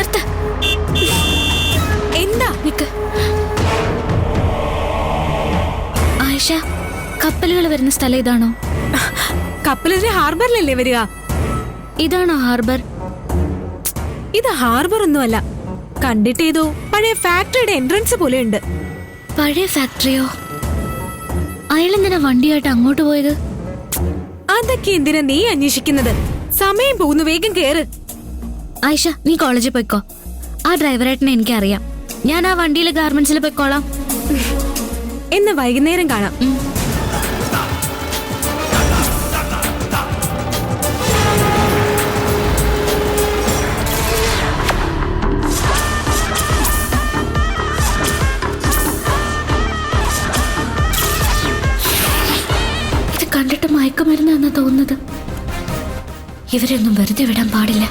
നിർത്ത. എന്താ? നിക്ക്. ആയിഷ, കപ്പലുകൾ വരുന്ന സ്ഥലം ഇതാണോ? കപ്പലിന്റെ ഹാർബറിലല്ലേ വരിക? ഇതാണോ ഹാർബർ? ഇത് ഹാർബർ ഒന്നുമല്ല. കണ്ടിട്ടേതോ പഴയ ഫാക്ടറിയുടെ എൻട്രൻസ് പോലെ ഉണ്ട്. പഴയ ഫാക്ടറിയോ? അയാളെന്തിനാ വണ്ടിയായിട്ട് അങ്ങോട്ട് പോയത്? അതൊക്കെ എന്തിനാ നീ അന്വേഷിക്കുന്നത്? സമയം പോകുന്നു, വേഗം കേറ്. ആയിഷ, നീ കോളേജിൽ പോയിക്കോ. ആ ഡ്രൈവറായിട്ടിനെ എനിക്കറിയാം. ഞാൻ ആ വണ്ടിയിൽ ഗാർമെന്റ്സിൽ പോയിക്കോളാം. എന്ന് വൈകുന്നേരം കാണാം. ഇത് കണ്ടിട്ട് മയക്കുമരുന്നാന്നാ തോന്നുന്നത്. ഇവരൊന്നും വെറുതെ വിടാൻ പാടില്ല.